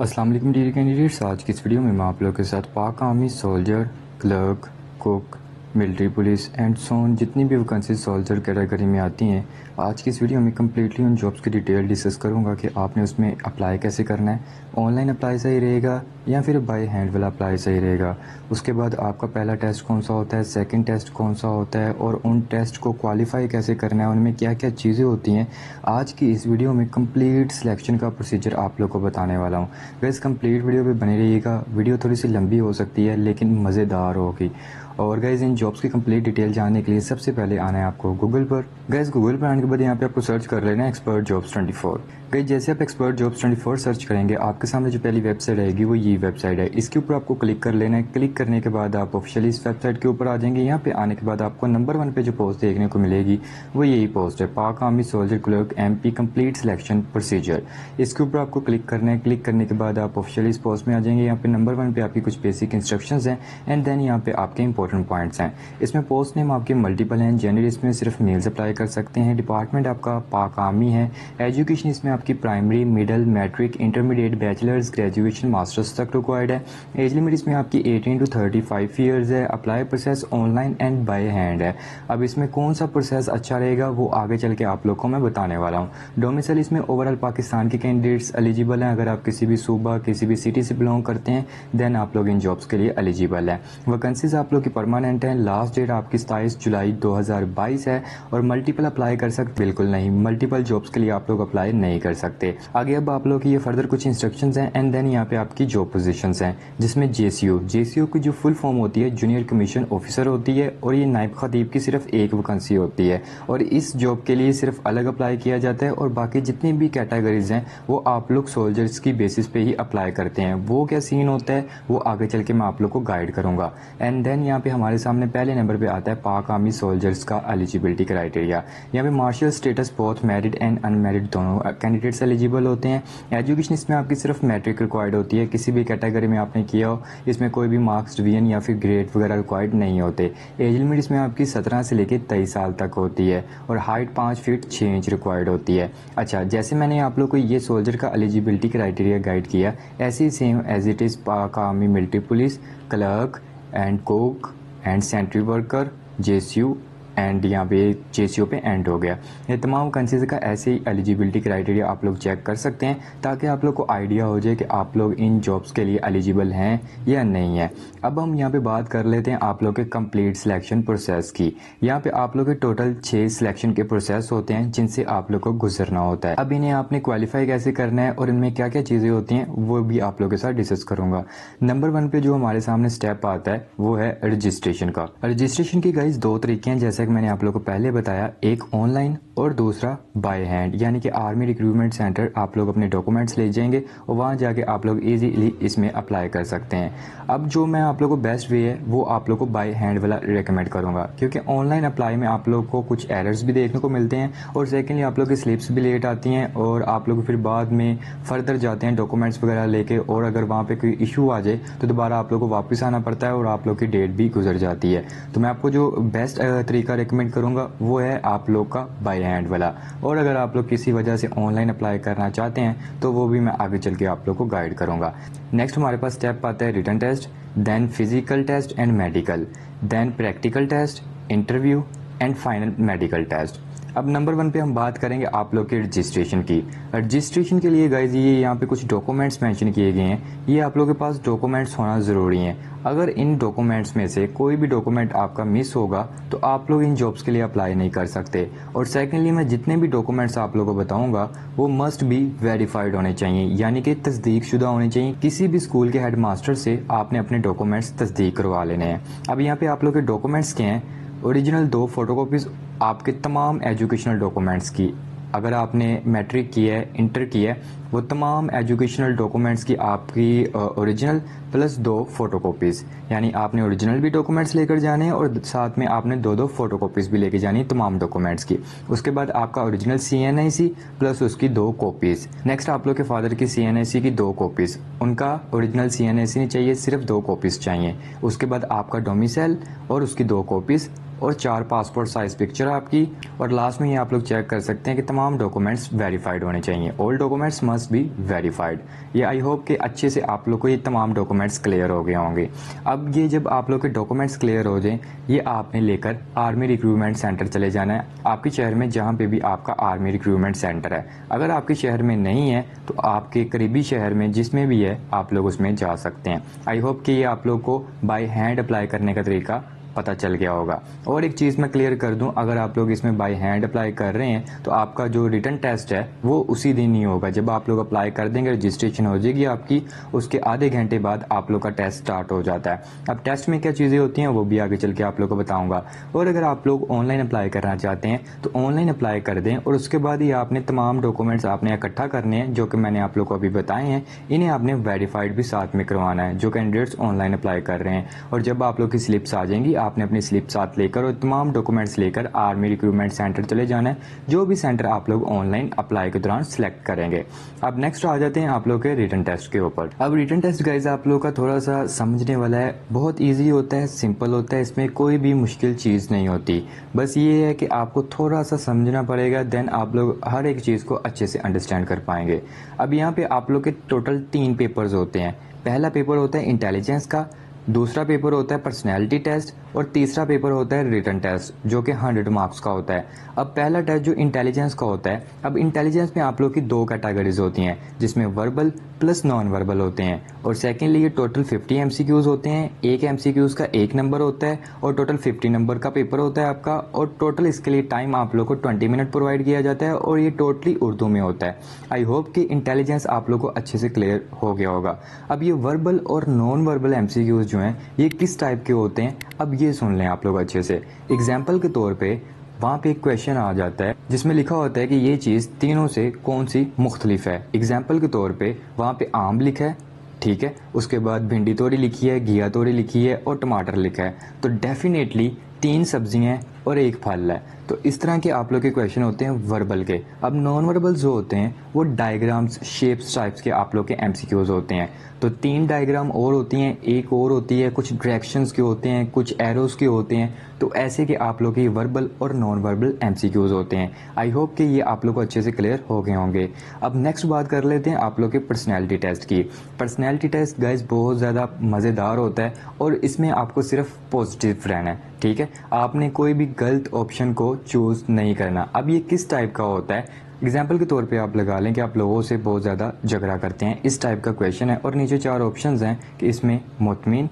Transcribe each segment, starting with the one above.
अस्सलाम वालेकुम dear candidates. आज की इस वीडियो में मैं आप लोगों के साथ Pak army soldier, clerk, cook, military police and so on जितनी भी वैकेंसी सोल्जर कैटेगरी में आती हैं, आज की इस वीडियो में कम्प्लीटली उन जॉब्स की डिटेल डिस्कस करूंगा कि आपने उसमें अप्लाई कैसे करना है। ऑनलाइन अप्लाई सही रहेगा या फिर बाय हैंड वाला अप्लाई सही रहेगा। उसके बाद आपका पहला टेस्ट कौन सा होता है, सेकंड टेस्ट कौन सा होता है और उन टेस्ट को क्वालिफाई कैसे करना है, उनमें क्या क्या चीज़ें होती हैं। आज की इस वीडियो में कंप्लीट सिलेक्शन का प्रोसीजर आप लोग को बताने वाला हूँ। गैस कंप्लीट वीडियो पे बने रहिएगा। वीडियो थोड़ी सी लंबी हो सकती है लेकिन मज़ेदार होगी। और गैस इन जॉब्स की कंप्लीट डिटेल जानने के लिए सबसे पहले आना है आपको गूगल पर। गैस गूगल पर आने के बाद यहाँ पे आपको सर्च कर लेना है एक्सपर्ट जॉब्स 24। गैस जैसे आप एक्सपर्ट जॉब्स 24 सर्च करेंगे आपके सामने जो पहली वेबसाइट आएगी वो ये वेबसाइट है। इसके ऊपर आपको क्लिक कर लेना है। क्लिक करने के बाद आप ऑफिशियली इस वेबसाइट के ऊपर आ जाएंगे। यहाँ पे आने के बाद आपको नंबर 1 पे जो पोस्ट देखने को मिलेगी वो यही पोस्ट है, Pak army soldier clerk MP complete selection procedure. इसके ऊपर आपको क्लिक करना है। क्लिक करने के बाद आप ऑफिशियली इस पोस्ट में आ जाएंगे। यहाँ पे नंबर 1 पे आपकी कुछ बेसिक इंस्ट्रक्शंस हैं एंड देन यहाँ पे आपके इंपॉर्टेंट पॉइंट्स हैं। इसमें पोस्ट नेम आपके मल्टीपल हैं। जेंडर इसमें सिर्फ मेल्स अप्लाई कर सकते हैं। डिपार्टमेंट आपका पाक आर्मी है। एजुकेशन इसमें आपकी primary, middle, matric, intermediate, bachelors, graduation, masters तक रिक्वायर्ड है। एज लिमिट इसमें आपकी 18 to 35 ईयर्स है। Apply process online and by hand है। अब इसमें कौन सा प्रोसेस अच्छा रहेगा वो आगे चल के आप लोग को मैं बताने वाला हूँ। डोमिसाइल इसमें ओवरऑल पाकिस्तान के कैंडिडेट्स एलिजिबल हैं। अगर आप किसी भी सूबा, किसी भी सिटी से बिलोंग करते हैं देन आप लोग इन जॉब्स के लिए एलिजिबल हैं। वैकेंसीज आप लोग की परमानेंट है। लास्ट डेट आपकी 27 जुलाई 2022 है। और मल्टीपल अप्लाई कर सकते बिल्कुल नहीं, मल्टीपल जॉब्स के लिए आप लोग अप्लाई नहीं कर सकते। आगे अब आप लोग की ये फर्दर कुछ इंस्ट्रक्शंस हैं एंड देन यहाँ पे आपकी जॉब पोजीशंस हैं जिसमें JCO की जो फुल फॉर्म होती है जूनियर कमीशन ऑफिसर होती है और ये नायब खतीब की सिर्फ एक वैकेंसी होती है और इस जॉब के लिए सिर्फ अलग अप्लाई किया जाता है और बाकी जितनी भी कैटेगरीज हैं वो आप लोग सोल्जर्स की बेसिस पे ही अप्लाई करते हैं। वो क्या सीन होता है वो आगे चल के मैं आप लोग को गाइड करूंगा। एंड देन यहाँ पे हमारे सामने पहले नंबर पे आता है पाक आर्मी सोल्जर्स का एलिजिबिलिटी क्राइटेरिया। यहाँ पे marital status both married and unmarried दोनों कैंडिडेट्स एलिजिबल होते हैं। एजुकेशन इसमें आपकी सिर्फ मैट्रिक रिक्वायर्ड होती है। किसी भी कैटेगरी में आपने किया हो इसमें कोई भी मार्क्स, डिवीजन या फिर ग्रेड वगैरह रिक्वायर्ड नहीं होते। एज लिमिट इसमें आपकी 17 से लेकर 23 साल तक होती है और हाइट 5 फीट 6 इंच रिक्वायर्ड होती है। अच्छा, जैसे मैंने आप लोग को ये सोल्जर का एलिजिबिलिटी क्राइटेरिया गाइड किया ऐसे ही same as it is Pak army military police, clerk and cook and sentry worker, JCO and यहाँ पे JCO पे एंड हो गया। ये तमाम वैकेंसीज का ऐसे ही एलिजिबिलिटी क्राइटेरिया आप लोग चेक कर सकते हैं ताकि आप लोग को आइडिया हो जाए कि आप लोग इन जॉब्स के लिए एलिजिबल हैं या नहीं है। अब हम यहाँ पे बात कर लेते हैं आप लोग के कंप्लीट सिलेक्शन प्रोसेस की। यहाँ पे आप लोग के टोटल 6 सिलेक्शन के प्रोसेस होते हैं जिनसे आप लोग को गुजरना होता है। अब इन्हें आपने क्वालिफाई कैसे करना है और इनमें क्या क्या चीज़ें होती हैं वो भी आप लोग के साथ डिस्कस करूंगा। नंबर 1 पे जो हमारे सामने स्टेप आता है वो है रजिस्ट्रेशन का। रजिस्ट्रेशन की गाइस 2 तरीके हैं जैसे कि मैंने आप लोगों को पहले बताया, एक ऑनलाइन और दूसरा बाय हैंड। यानी कि आर्मी रिक्रूटमेंट सेंटर आप लोग अपने डॉक्यूमेंट्स ले जाएंगे और वहाँ जाके आप लोग इजीली इसमें अप्लाई कर सकते हैं। अब जो मैं आप लोग को बेस्ट वे है वो आप लोग को बाय हैंड वाला रिकमेंड करूंगा क्योंकि ऑनलाइन अप्लाई में आप लोग को कुछ एरर्स भी देखने को मिलते हैं और सेकेंडली आप लोग की स्लिप्स भी लेट आती हैं और आप लोग फिर बाद में फर्दर जाते हैं डॉक्यूमेंट्स वगैरह लेके और अगर वहाँ पे कोई इशू आ जाए तो दोबारा आप लोग को वापस आना पड़ता है और आप लोग की डेट भी गुजर जाती है। तो मैं आपको जो बेस्ट तरीका रिकमेंड करूंगा वो है आप लोग का बाय हैंड वाला। और अगर आप लोग किसी वजह से ऑनलाइन अप्लाई करना चाहते हैं तो वो भी मैं आगे चल के आप लोग को गाइड करूंगा। नेक्स्ट हमारे पास स्टेप आता है written test, then physical test and medical, then practical test, interview and final medical test. अब नंबर 1 पे हम बात करेंगे आप लोग के रजिस्ट्रेशन की। रजिस्ट्रेशन के लिए गाइज ये यहाँ पे कुछ डॉक्यूमेंट्स मेंशन किए गए हैं। ये आप लोग के पास डॉक्यूमेंट्स होना ज़रूरी हैं। अगर इन डॉक्यूमेंट्स में से कोई भी डॉक्यूमेंट आपका मिस होगा तो आप लोग इन जॉब्स के लिए अप्लाई नहीं कर सकते। और सेकेंडली मैं जितने भी डॉक्यूमेंट्स आप लोगों को बताऊंगा वो मस्ट बी वेरीफाइड होने चाहिए, यानी कि तस्दीक शुदा होने चाहिए। किसी भी स्कूल के हेड मास्टर से आपने अपने डॉक्यूमेंट्स तस्दीक करवा लेने हैं। अब यहाँ पे आप लोग के डॉक्यूमेंट्स क्या हैं, ओरिजिनल 2 फोटोकॉपीज आपके तमाम एजुकेशनल डॉक्यूमेंट्स की। अगर आपने मैट्रिक किया है, इंटर किया है, वो तमाम एजुकेशनल डॉक्यूमेंट्स की आपकी ओरिजिनल प्लस 2 फोटोकॉपीज़, यानी आपने ओरिजिनल भी डॉक्यूमेंट्स लेकर जाने हैं और साथ में आपने 2 फोटोकॉपीज़ भी लेकर जानी है तमाम डॉक्यूमेंट्स की। उसके बाद आपका ओरिजिनल CNIC प्लस उसकी 2 कॉपीज़। नेक्स्ट आप लोग के फादर की CNIC की 2 कॉपीज़, उनका ओरिजिनल CNIC नहीं चाहिए, सिर्फ 2 कॉपीज़ चाहिए। उसके बाद आपका डोमिसाइल और उसकी 2 कॉपीज़, और 4 पासपोर्ट साइज़ पिक्चर आपकी, और लास्ट में ये आप लोग चेक कर सकते हैं कि तमाम डॉक्यूमेंट्स वेरीफाइड होने चाहिए। All documents must be verified. ये आई होप कि अच्छे से आप लोग को ये तमाम डॉक्यूमेंट्स क्लियर हो गए होंगे। अब ये जब आप लोग के डॉक्यूमेंट्स क्लियर हो जाएं, ये आपने लेकर आर्मी रिक्रूटमेंट सेंटर चले जाना है आपके शहर में, जहाँ पे भी आपका आर्मी रिक्रूटमेंट सेंटर है। अगर आपके शहर में नहीं है तो आपके करीबी शहर में जिसमें भी है आप लोग उसमें जा सकते हैं। आई होप कि ये आप लोग को बाय हैंड अप्लाई करने का तरीका पता चल गया होगा। और एक चीज़ मैं क्लियर कर दूं, अगर आप लोग इसमें बाय हैंड अप्लाई कर रहे हैं तो आपका जो रिटन टेस्ट है वो उसी दिन ही होगा। जब आप लोग अप्लाई कर देंगे, रजिस्ट्रेशन हो जाएगी आपकी, उसके आधे घंटे बाद आप लोग का टेस्ट स्टार्ट हो जाता है। अब टेस्ट में क्या चीज़ें होती हैं वो भी आगे चल के आप लोग को बताऊंगा। और अगर आप लोग ऑनलाइन अप्लाई करना चाहते हैं तो ऑनलाइन अप्लाई कर दें, और उसके बाद ही आपने तमाम डॉक्यूमेंट्स आपने इकट्ठा करने हैं जो कि मैंने आप लोग को अभी बताए हैं। इन्हें आपने वेरीफाइड भी साथ में करवाना है जो कैंडिडेट्स ऑनलाइन अप्लाई कर रहे हैं। और जब आप लोग की स्लिप्स आ जाएंगी, आपने अपनी स्लिप साथ लेकर और तमाम डॉक्यूमेंट्स लेकर आर्मी रिक्रूटमेंट सेंटर चले जाना है, जो भी सेंटर आप लोग ऑनलाइन अप्लाई के दौरान सिलेक्ट करेंगे। अब नेक्स्ट आ जाते हैं आप लोग के रिटन टेस्ट के ऊपर। अब रिटन टेस्ट गाइस आप लोग का थोड़ा सा समझने वाला है, बहुत ईजी होता है, सिंपल होता है, इसमें कोई भी मुश्किल चीज़ नहीं होती। बस ये है कि आपको थोड़ा सा समझना पड़ेगा, देन आप लोग हर एक चीज़ को अच्छे से अंडरस्टैंड कर पाएंगे। अब यहाँ पे आप लोग के टोटल 3 पेपर्स होते हैं। पहला पेपर होता है इंटेलिजेंस का, दूसरा पेपर होता है पर्सनैलिटी टेस्ट, और तीसरा पेपर होता है रिटन टेस्ट जो कि 100 मार्क्स का होता है। अब पहला टेस्ट जो इंटेलिजेंस का होता है, अब इंटेलिजेंस में आप लोग की 2 कैटेगरीज होती हैं जिसमें वर्बल प्लस नॉन वर्बल होते हैं। और सेकेंडली ये टोटल 50 एमसीक्यूज होते हैं, एक एमसीक्यूज का 1 नंबर होता है, और टोटल 50 नंबर का पेपर होता है आपका। और टोटल इसके लिए टाइम आप लोग को 20 मिनट प्रोवाइड किया जाता है, और ये टोटली उर्दू में होता है। आई होप कि इंटेलिजेंस आप लोग को अच्छे से क्लियर हो गया होगा। अब ये वर्बल और नॉन वर्बल एमसीक्यूज जो हैं ये किस टाइप के होते हैं, अब ये सुन लें आप लोग अच्छे से। एग्जाम्पल के तौर पे वहाँ पे एक क्वेश्चन आ जाता है जिसमें लिखा होता है कि ये चीज़ तीनों से कौन सी मुख्तलिफ है। एग्जाम्पल के तौर पे वहाँ पे आम लिखा है, ठीक है, उसके बाद भिंडी तोरी लिखी है, घिया तोरी लिखी है और टमाटर लिखा है, तो डेफिनेटली 3 सब्जियां और 1 फल है। तो इस तरह के आप लोग के क्वेश्चन होते हैं वर्बल के। अब नॉन वर्बल जो होते हैं वो डायग्राम्स, शेप्स टाइप्स के आप लोग के एमसीक्यूज होते हैं। तो 3 डायग्राम और होती हैं, एक और होती है, कुछ डायरेक्शंस के होते हैं, कुछ एरोस के होते हैं। तो ऐसे के आप लोग के वर्बल और नॉन वर्बल एमसीक्यूज होते हैं। आई होप कि ये आप लोग को अच्छे से क्लियर हो गए होंगे। अब नेक्स्ट बात कर लेते हैं आप लोग के पर्सनैलिटी टेस्ट की। पर्सनैलिटी टेस्ट गाइज बहुत ज़्यादा मज़ेदार होता है और इसमें आपको सिर्फ पॉजिटिव रहना है, ठीक है। आपने कोई भी गलत ऑप्शन को चूज़ नहीं करना। अब ये किस टाइप का होता है, एग्जाम्पल के तौर पे आप लगा लें कि आप लोगों से बहुत ज़्यादा झगड़ा करते हैं, इस टाइप का क्वेश्चन है, और नीचे 4 ऑप्शंस हैं कि इसमें मुतमिन,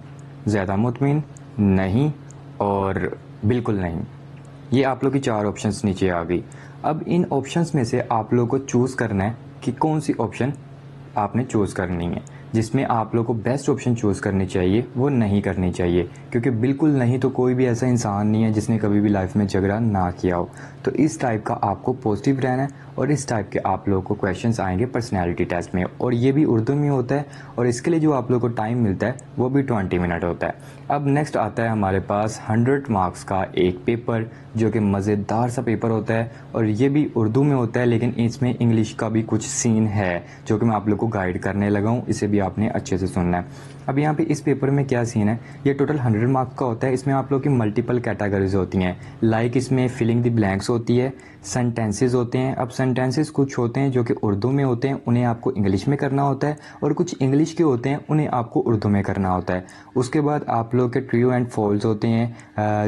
ज़्यादा मुतमिन, नहीं और बिल्कुल नहीं। ये आप लोग की 4 ऑप्शंस नीचे आ गई। अब इन ऑप्शंस में से आप लोग को चूज़ करना है कि कौन सी ऑप्शन आपने चूज़ करनी है। जिसमें आप लोग को बेस्ट ऑप्शन चूज़ करनी चाहिए वो नहीं करनी चाहिए, क्योंकि बिल्कुल नहीं तो कोई भी ऐसा इंसान नहीं है जिसने कभी भी लाइफ में झगड़ा ना किया हो। तो इस टाइप का आपको पॉजिटिव रहना है, और इस टाइप के आप लोगों को क्वेश्चंस आएंगे पर्सनैलिटी टेस्ट में, और ये भी उर्दू में होता है, और इसके लिए जो आप लोग को टाइम मिलता है वो भी 20 मिनट होता है। अब नेक्स्ट आता है हमारे पास 100 मार्क्स का एक पेपर जो कि मज़ेदार सा पेपर होता है, और ये भी उर्दू में होता है, लेकिन इसमें इंग्लिश का भी कुछ सीन है जो कि मैं आप लोग को गाइड करने लगा हूँ, इसे भी आपने अच्छे से सुनना है। अब यहाँ पे इस पेपर में क्या सीन है, ये टोटल 100 मार्क्स का होता है। इसमें आप लोग की मल्टीपल कैटेगरीज होती हैं, लाइक इसमें फिलिंग द ब्लैंक्स होती है, सेंटेंसेस होते हैं। अब सेंटेंसेस कुछ होते हैं जो कि उर्दू में होते हैं, उन्हें आपको इंग्लिश में करना होता है, और कुछ इंग्लिश के होते हैं उन्हें आपको उर्दू में करना होता है। उसके बाद आप लोग के ट्रू एंड फॉल्स होते हैं,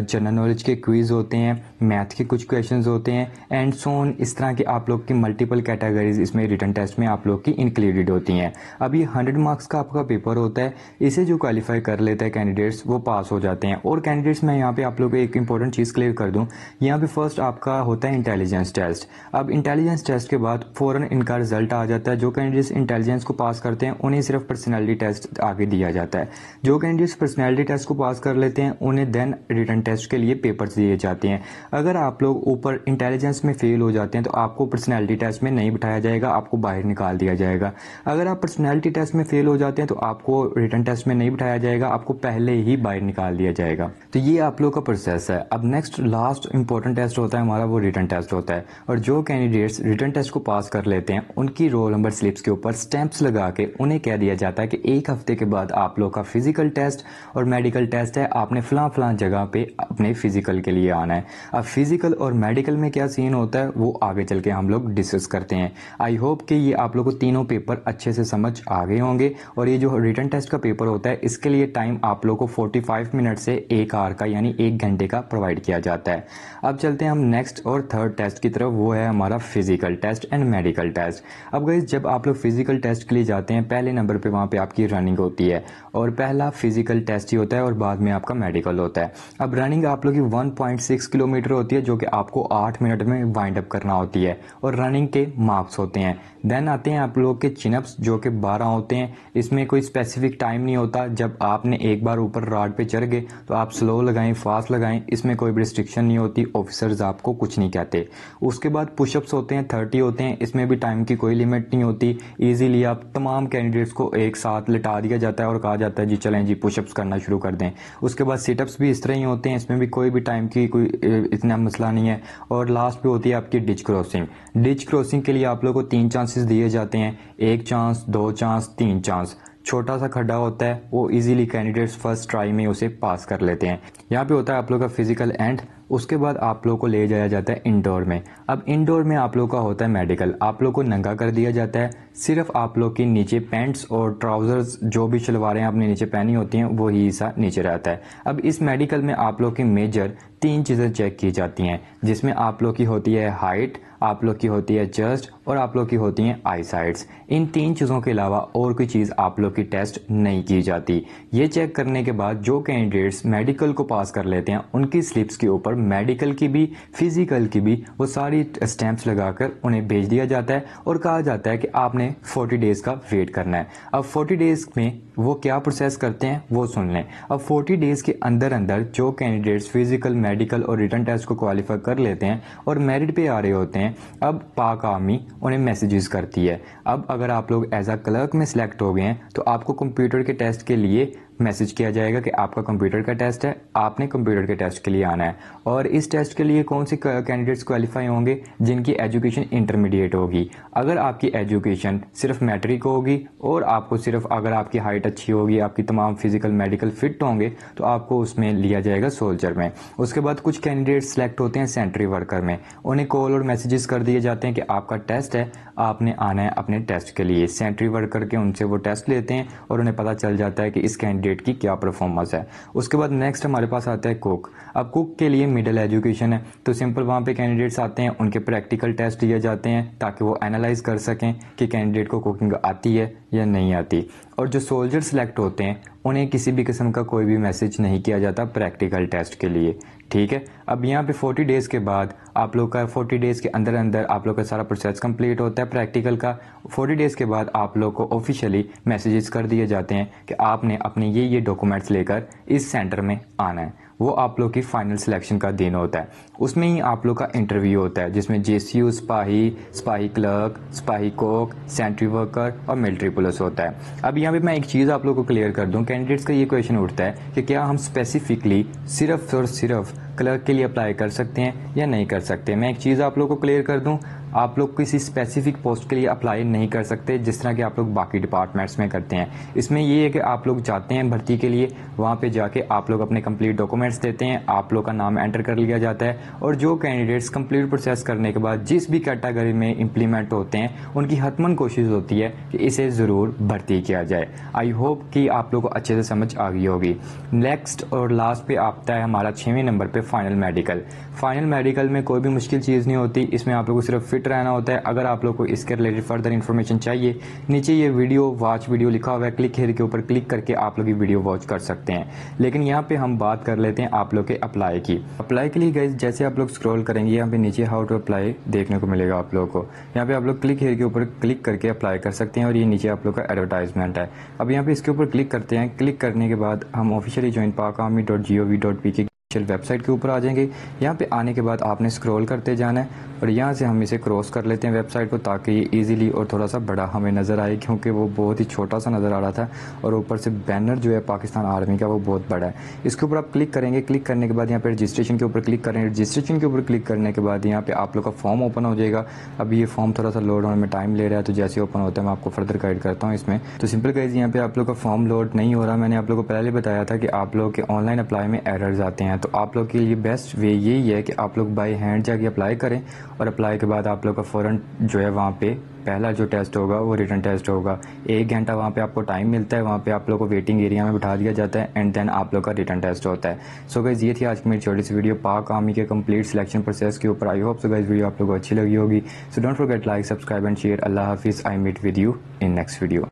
जनरल नॉलेज के क्विज होते हैं, मैथ के कुछ क्वेश्चंस होते हैं, एंड सोन। इस तरह के आप लोग की मल्टीपल कैटेगरीज इसमें रिटन टेस्ट में आप लोग की इंक्लूडेड होती हैं। अब ये 100 मार्क्स का आपका पेपर होता है, इसे जो क्वालिफाई कर लेता है कैंडिडेट्स वो पास हो जाते हैं। और कैंडिडेट्स मैं यहाँ पे आप लोग को एक इंपॉर्टेंट चीज़ क्लियर कर दूँ, यहाँ पे फर्स्ट आपका होता है इंटेलिजेंस टेस्ट। अब इंटेलिजेंस टेस्ट के बाद फ़ौरन इनका रिजल्ट आ जाता है। जो कैंडिडेट्स इंटेलिजेंस को पास करते हैं उन्हें सिर्फ पर्सनैलिटी टेस्ट आगे दिया जाता है। जो कैंडिडेट्स पर्सनैलिटी टेस्ट को पास कर लेते हैं उन्हें देन रिटन टेस्ट के लिए पेपर्स दिए जाते हैं। अगर आप लोग ऊपर इंटेलिजेंस में फेल हो जाते हैं तो आपको पर्सनैलिटी टेस्ट में नहीं बिठाया जाएगा, आपको बाहर निकाल दिया जाएगा। अगर आप पर्सनैलिटी टेस्ट में फेल हो जाते हैं तो आपको रिटन टेस्ट में नहीं बिठाया जाएगा, आपको पहले ही बाहर निकाल दिया जाएगा। तो ये आप लोग का प्रोसेस है। अब नेक्स्ट लास्ट इंपॉर्टेंट टेस्ट होता है हमारा, वो रिटन टेस्ट होता है। और जो कैंडिडेट्स रिटन टेस्ट को पास कर लेते हैं उनकी रोल नंबर स्लिप्स के ऊपर स्टैंप्स लगा के उन्हें कह दिया जाता है कि 1 हफ्ते के बाद आप लोग का फिजिकल टेस्ट और मेडिकल टेस्ट है, आपने फलां जगह पे अपने फिजिकल के लिए आना है। अब फिजिकल और मेडिकल में क्या सीन होता है वो आगे चल के हम लोग डिस्कस करते हैं। आई होप कि ये आप लोग को तीनों पेपर अच्छे से समझ आ गए होंगे। और ये जो रिटन टेस्ट का पेपर होता है इसके लिए टाइम आप लोग को 45 मिनट से 1 आवर का यानी 1 घंटे का प्रोवाइड किया जाता है। अब चलते हैं हम नेक्स्ट और थर्ड टेस्ट की तरफ, वो है हमारा physical test and medical test. अब गाइस जब आप लोग फिजिकल टेस्ट के लिए जाते हैं पहले नंबर पे वहाँ पे आपकी रनिंग होती है और पहला फिजिकल टेस्ट ही होता है और बाद में आपका मेडिकल होता है। अब रनिंग आप लोग की 1.6 किलोमीटर होती है जो कि आपको 8 मिनट में वाइंड अप करना होती है और रनिंग के मार्क्स होते हैं। देन आते हैं आप लोग के चिनअप्स जो कि 12 होते हैं। इसमें कोई स्पेसिफिक टाइम नहीं होता, जब आपने एक बार ऊपर रॉड पे चढ़ गए तो आप स्लो लगाएं फास्ट लगाएं, इसमें कोई भी रिस्ट्रिक्शन नहीं होती, ऑफिसर्स आपको कुछ नहीं कहते। उसके बाद पुशअप्स होते हैं 30 होते हैं, इसमें भी टाइम की कोई लिमिट नहीं होती। इजीली आप तमाम कैंडिडेट्स को एक साथ लिटा दिया जाता है और कहा जाता है जी चलें जी पुशअप्स करना शुरू कर दें। उसके बाद सिटअप्स भी इस तरह ही होते हैं, इसमें भी कोई भी टाइम की कोई इतना मसला नहीं है। और लास्ट पे होती है आपकी डिच क्रॉसिंग। डिच क्रॉसिंग के लिए आप लोगों को 3 चांसेस दिए जाते हैं, 1 चांस, 2 चांस, 3 चांस। छोटा सा खड्डा होता है, वो इजीली कैंडिडेट्स फर्स्ट ट्राई में उसे पास कर लेते हैं। यहाँ पे होता है आप लोग का फिजिकल एंड उसके बाद आप लोग को ले जाया जाता है इंडोर में। अब इंडोर में आप लोग का होता है मेडिकल, आप लोग को नंगा कर दिया जाता है, सिर्फ आप लोग की नीचे पैंट्स और ट्राउजर्स जो भी शलवारें आपने नीचे पहनी होती हैं वही हिस्सा नीचे रहता है। अब इस मेडिकल में आप लोग की मेजर 3 चीज़ें चेक की जाती हैं, जिसमें आप लोग की होती है हाइट, आप लोग की होती है चेस्ट और आप लोग की होती हैं आई साइड्स। इन 3 चीज़ों के अलावा और कोई चीज़ आप लोग की टेस्ट नहीं की जाती। ये चेक करने के बाद जो कैंडिडेट्स मेडिकल को पास कर लेते हैं उनकी स्लिप्स के ऊपर मेडिकल की भी फिजिकल की भी वो सारी स्टैंप्स लगाकर उन्हें भेज दिया जाता है और कहा जाता है कि आपने 40 डेज का वेट करना है। अब 40 डेज में वो क्या प्रोसेस करते हैं वो सुन लें। अब 40 डेज के अंदर अंदर जो कैंडिडेट्स फिजिकल मेडिकल और रिटन टेस्ट को क्वालिफाई कर लेते हैं और मेरिट पे आ रहे होते हैं, अब पाक आर्मी उन्हें मैसेजेस करती है। अब अगर आप लोग एज अ क्लर्क में सिलेक्ट हो गए हैं तो आपको कंप्यूटर के टेस्ट के लिए मैसेज किया जाएगा कि आपका कंप्यूटर का टेस्ट है, आपने कंप्यूटर के टेस्ट के लिए आना है। और इस टेस्ट के लिए कौन से कैंडिडेट्स क्वालिफाई होंगे, जिनकी एजुकेशन इंटरमीडिएट होगी। अगर आपकी एजुकेशन सिर्फ मैट्रिक होगी और आपको सिर्फ अगर आपकी हाइट अच्छी होगी, आपकी तमाम फिजिकल मेडिकल फिट होंगे तो आपको उसमें लिया जाएगा सोल्जर में। उसके बाद कुछ कैंडिडेट्स सेलेक्ट होते हैं सेंट्री वर्कर में, उन्हें कॉल और मैसेजेस कर दिए जाते हैं कि आपका टेस्ट है, आपने आना है अपने टेस्ट के लिए। सेंट्री वर्कर के उनसे वो टेस्ट लेते हैं और उन्हें पता चल जाता है कि इस कैंडिडेट की क्या परफॉर्मेंस है। उसके बाद नेक्स्ट हमारे पास आता है कुक। अब कुक के लिए मिडिल एजुकेशन है तो सिंपल वहाँ पे कैंडिडेट्स आते हैं, उनके प्रैक्टिकल टेस्ट लिए जाते हैं ताकि वो एनालाइज कर सकें कि कैंडिडेट को कुकिंग आती है या नहीं आती। और जो सोल्जर सेलेक्ट होते हैं उन्हें किसी भी किस्म का कोई भी मैसेज नहीं किया जाता प्रैक्टिकल टेस्ट के लिए, ठीक है। अब यहाँ पे 40 डेज के बाद आप लोग का 40 डेज के अंदर अंदर आप लोग का सारा प्रोसेस कंप्लीट होता है प्रैक्टिकल का। 40 डेज के बाद आप लोग को ऑफिशियली मैसेजेस कर दिए जाते हैं कि आपने अपने ये डॉक्यूमेंट्स लेकर इस सेंटर में आना है। वो आप लोग की फाइनल सिलेक्शन का दिन होता है। उसमें ही आप लोग का इंटरव्यू होता है जिसमें जेसीयू, सिपाही क्लर्क, सिपाही कोक, सेंट्री वर्कर और मिलिट्री पुलिस होता है। अब यहाँ पे मैं एक चीज़ आप लोग को क्लियर कर दूं, कैंडिडेट्स का ये क्वेश्चन उठता है कि क्या हम स्पेसिफिकली सिर्फ और सिर्फ क्लर्क के लिए अप्लाई कर सकते हैं या नहीं कर सकते। मैं एक चीज़ आप लोग को क्लियर कर दूं, आप लोग किसी स्पेसिफिक पोस्ट के लिए अप्लाई नहीं कर सकते जिस तरह के आप लोग बाकी डिपार्टमेंट्स में करते हैं। इसमें ये है कि आप लोग जाते हैं भर्ती के लिए, वहाँ पे जाके आप लोग अपने कंप्लीट डॉक्यूमेंट्स देते हैं, आप लोग का नाम एंटर कर लिया जाता है और जो कैंडिडेट्स कंप्लीट प्रोसेस करने के बाद जिस भी कैटेगरी में इम्प्लीमेंट होते हैं उनकी हतमन कोशिश होती है कि इसे ज़रूर भर्ती किया जाए। आई होप कि आप लोग को अच्छे से समझ आ गई होगी। नेक्स्ट और लास्ट पे आता है हमारा 6वें नंबर पे फाइनल मेडिकल। फाइनल मेडिकल में कोई भी मुश्किल चीज़ नहीं होती, इसमें आप लोग को सिर्फ फिट रहना होता है। अगर आप लोग को इसके रिलेटेड फर्दर इन्फॉर्मेशन चाहिए, नीचे ये वॉच वीडियो लिखा हुआ है, क्लिक हेयर के ऊपर क्लिक करके आप लोग ये वीडियो वॉच कर सकते हैं। लेकिन यहाँ पे हम बात कर लेते हैं आप लोग के अप्लाई की। अप्लाई के लिए गाइस जैसे आप लोग स्क्रॉल करेंगे यहाँ पे नीचे हाउ टू अप्लाई देखने को मिलेगा आप लोगों को। यहाँ पे आप लोग क्लिक हेयर के ऊपर क्लिक करके अप्लाई कर सकते हैं और ये नीचे आप लोग का एडवर्टाइजमेंट है। अब यहाँ पे इसके ऊपर क्लिक करते हैं। क्लिक करने के बाद हम ऑफिशियली joinpakami.gov.pk वेबसाइट के ऊपर आ जाएंगे। यहाँ पे आने के बाद आपने स्क्रॉल करते जाना है और यहाँ से हम इसे क्रॉस कर लेते हैं वेबसाइट को, ताकि ये इजीली और थोड़ा सा बड़ा हमें नज़र आए, क्योंकि वो बहुत ही छोटा सा नज़र आ रहा था और ऊपर से बैनर जो है पाकिस्तान आर्मी का वो बहुत बड़ा है। इसके ऊपर आप क्लिक करेंगे। क्लिक करने के बाद यहाँ पे रजिस्ट्रेशन के ऊपर क्लिक करेंगे। रजिस्ट्रेशन के ऊपर क्लिक करने के बाद यहाँ पे आप लोग का फॉर्म ओपन हो जाएगा। अभी ये फॉर्म थोड़ा सा लोड होने में टाइम ले रहा है, तो जैसे ओपन होता है मैं आपको फर्दर गाइड करता हूँ इसमें। तो सिंपल गाइस, यहाँ पे आप लोग का फॉर्म लोड नहीं हो रहा। मैंने आप लोग को पहले बताया था कि आप लोग के ऑनलाइन अप्लाई में एरर्स आते हैं, तो आप लोग के लिए बेस्ट वे यही है कि आप लोग बाय हैंड जाके अप्लाई करें और अप्लाई के बाद आप लोग का फ़ौरन जो है वहाँ पे पहला जो टेस्ट होगा वो रिटन टेस्ट होगा। 1 घंटा वहाँ पे आपको टाइम मिलता है, वहाँ पे आप लोग को वेटिंग एरिया में बिठा दिया जाता है एंड देन आप लोग का रिटन टेस्ट होता है। सो गाइस, ये थी आज की मेरी छोटी सी वीडियो पाक आर्मी के कंप्लीट सिलेक्शन प्रोसेस के ऊपर। I hope so guys video आप लोगों को अच्छी लगी होगी। So don't forget like, subscribe and share. अल्लाह हाफिज़। I meet with you in next video.